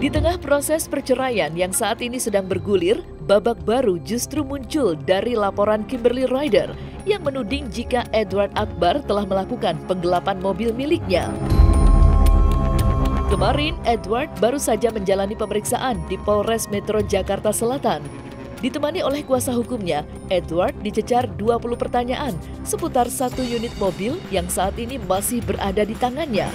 Di tengah proses perceraian yang saat ini sedang bergulir, babak baru justru muncul dari laporan Kimberly Ryder yang menuding jika Edward Akbar telah melakukan penggelapan mobil miliknya. Kemarin, Edward baru saja menjalani pemeriksaan di Polres Metro Jakarta Selatan. Ditemani oleh kuasa hukumnya, Edward dicecar 20 pertanyaan seputar satu unit mobil yang saat ini masih berada di tangannya.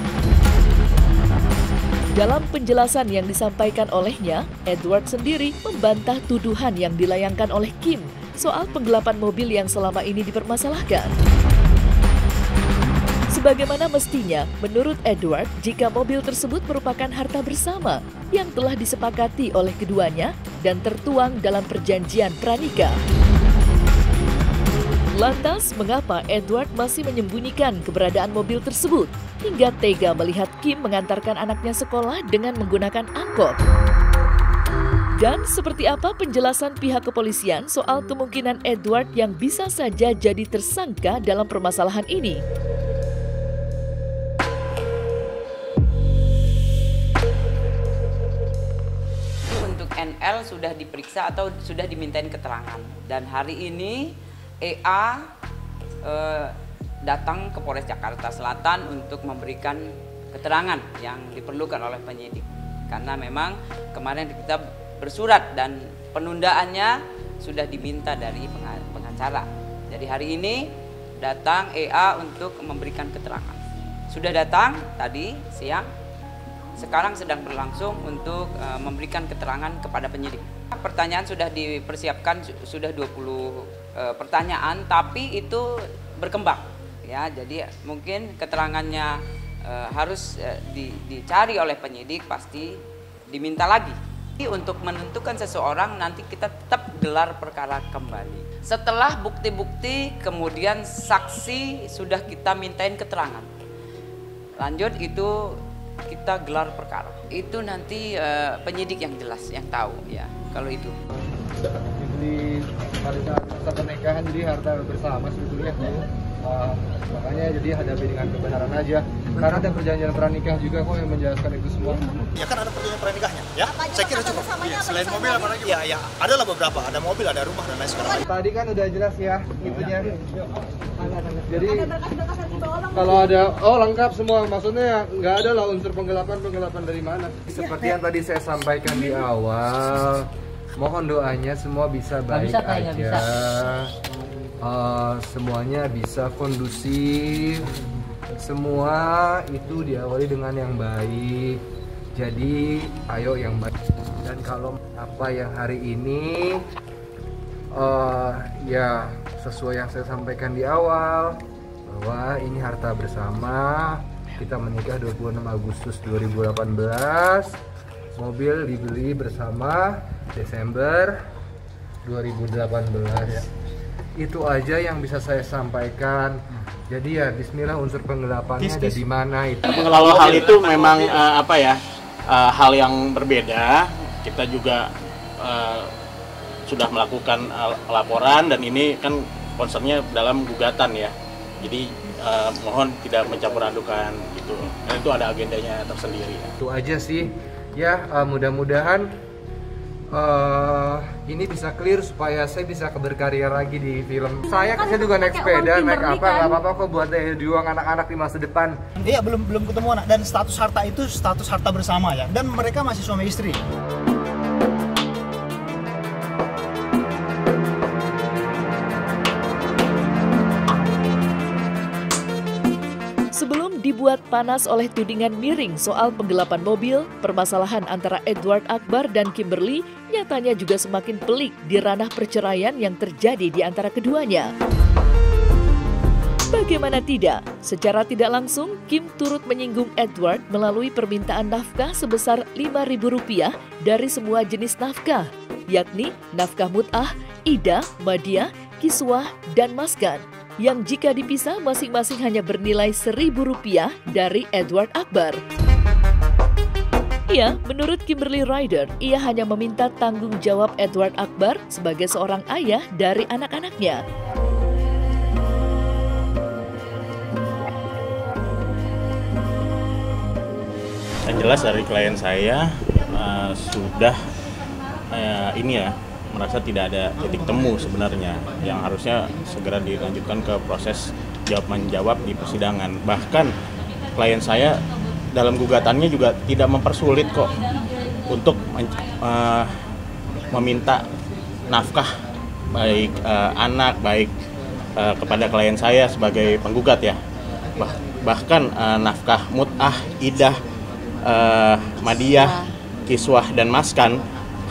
Dalam penjelasan yang disampaikan olehnya, Edward sendiri membantah tuduhan yang dilayangkan oleh Kim soal penggelapan mobil yang selama ini dipermasalahkan. Sebagaimana mestinya, menurut Edward, jika mobil tersebut merupakan harta bersama yang telah disepakati oleh keduanya dan tertuang dalam perjanjian pranikah. Lantas, mengapa Edward masih menyembunyikan keberadaan mobil tersebut hingga tega melihat Kim mengantarkan anaknya sekolah dengan menggunakan angkot? Dan seperti apa penjelasan pihak kepolisian soal kemungkinan Edward yang bisa saja jadi tersangka dalam permasalahan ini? Untuk NL sudah diperiksa atau sudah dimintain keterangan, dan hari ini EA datang ke Polres Jakarta Selatan untuk memberikan keterangan yang diperlukan oleh penyidik. Karena memang kemarin kita bersurat dan penundaannya sudah diminta dari pengacara. Jadi hari ini datang EA untuk memberikan keterangan. Sudah datang tadi siang, sekarang sedang berlangsung untuk memberikan keterangan kepada penyidik. Pertanyaan sudah dipersiapkan, sudah 20 pertanyaan, tapi itu berkembang. Ya, jadi mungkin keterangannya harus dicari oleh penyidik, pasti diminta lagi. Untuk menentukan seseorang nanti kita tetap gelar perkara kembali. Setelah bukti-bukti, kemudian saksi sudah kita mintain keterangan. Lanjut itu kita gelar perkara. Itu nanti penyidik yang jelas, yang tahu ya kalau itu. Di masa pernikahan jadi harta bersama sebetulnya. Makanya jadi hadapi dengan kebenaran aja. Karena ada perjanjian pranikah juga kok yang menjelaskan itu semua. Ya kan ada perjanjian pranikahnya, ya. Saya kira cukup. Ya, selain mobil apa lagi? Ya, adalah beberapa. Ada mobil, ada rumah dan lain sebagainya. Tadi kan udah jelas ya itunya. Jadi kalau ada lengkap semua, maksudnya nggak ada lah unsur penggelapan dari mana. Seperti yang tadi saya sampaikan di awal, mohon doanya semua bisa baik aja. Semuanya bisa kondusif, semua itu diawali dengan yang baik. Jadi ayo yang baik. Dan kalau apa yang hari ini ya sesuai yang saya sampaikan di awal, bahwa ini harta bersama. Kita menikah 26 Agustus 2018, mobil dibeli bersama Desember 2018. Itu aja yang bisa saya sampaikan. Jadi ya bismillah, unsur penggelapannya ada di mana itu. Mengelola hal itu memang hal yang berbeda. Kita juga sudah melakukan laporan dan ini kan concernnya dalam gugatan ya. Jadi mohon tidak mencampur adukan gitu. Dan itu ada agendanya tersendiri. Itu aja sih. Ya mudah-mudahan ini bisa clear supaya saya bisa berkarya lagi di film. Saya juga naik sepeda, naik apa, nggak apa-apa kok buat juang anak-anak di masa depan. Iya, belum ketemu anak, dan status harta itu status harta bersama ya. Dan mereka masih suami istri. Sebelum dibuat panas oleh tudingan miring soal penggelapan mobil, permasalahan antara Edward Akbar dan Kimberly nyatanya juga semakin pelik di ranah perceraian yang terjadi di antara keduanya. Bagaimana tidak, secara tidak langsung Kim turut menyinggung Edward melalui permintaan nafkah sebesar Rp5.000 dari semua jenis nafkah, yakni nafkah mut'ah, ida, madiah, kiswah, dan maskan, yang jika dipisah masing-masing hanya bernilai Rp1.000 dari Edward Akbar. Ya, menurut Kimberly Ryder, ia hanya meminta tanggung jawab Edward Akbar sebagai seorang ayah dari anak-anaknya. Yang jelas dari klien saya sudah merasa tidak ada titik temu sebenarnya yang harusnya segera dilanjutkan ke proses jawab-menjawab di persidangan. Bahkan klien saya dalam gugatannya juga tidak mempersulit kok untuk meminta nafkah baik anak baik kepada klien saya sebagai penggugat ya. Bahkan nafkah mut'ah, idah, madiyah, kiswah dan maskan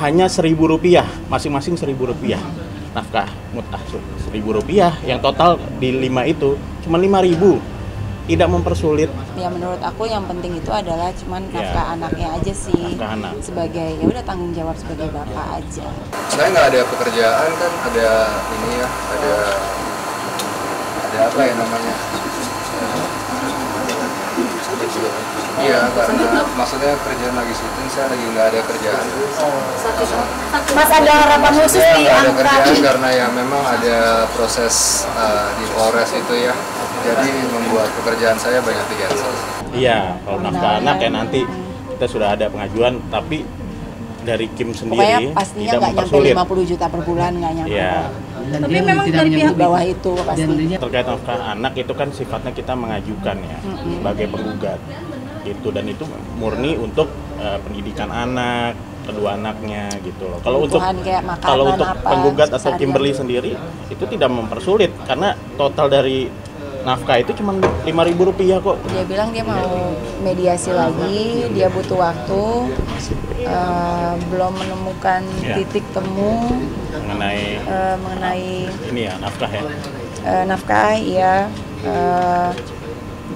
hanya Rp1.000, masing-masing Rp1.000. Nafkah mut'ah Rp1.000, yang total di 5 itu cuma Rp5.000. Tidak mempersulit. Ya menurut aku yang penting itu adalah cuman nafkah anaknya aja sih. Nafkah anak. Sebagai ya udah tanggung jawab sebagai bapak aja. Saya nggak ada pekerjaan kan, ada ini ya, ada apa ya namanya? Iya, karena maksudnya kerjaan lagi syuting, saya lagi nggak ada kerjaan. Mas ada harapan khusus Saya di nggak ada angka? kerjaan karena ya memang ada proses di Polres itu ya. Jadi membuat pekerjaan saya banyak di cancel. Iya, kalau nafkah anak ya nanti kita sudah ada pengajuan, tapi dari Kim sendiri Pokoknya pastinya tidak nggak nyampe mempersulit. 50 juta per bulan, nggak nyampe. Iya. Tapi memang dari pihak bawah itu pasti. Terkait nafkah anak itu kan sifatnya kita mengajukan ya sebagai penggugat gitu, dan itu murni untuk pendidikan anak, kedua anaknya gitu loh. Kalau untuk kayak makanan, kalau untuk apa, penggugat atau seharian. Kimberly sendiri itu tidak mempersulit karena total dari nafkah itu cuma Rp5.000 kok. Dia bilang dia mau mediasi lagi, dia butuh waktu, belum menemukan titik temu mengenai ini ya nafkah ya. Nafkah ya,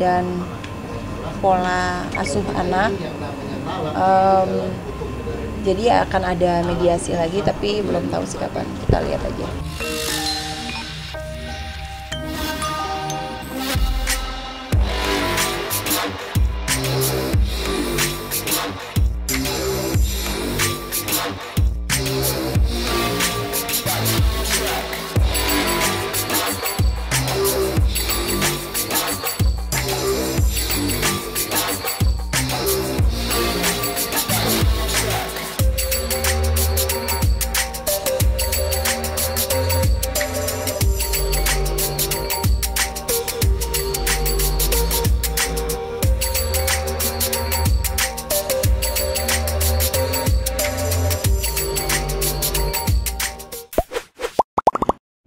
dan pola asuh anak. Jadi akan ada mediasi lagi, tapi belum tahu sih kapan. Kita lihat aja.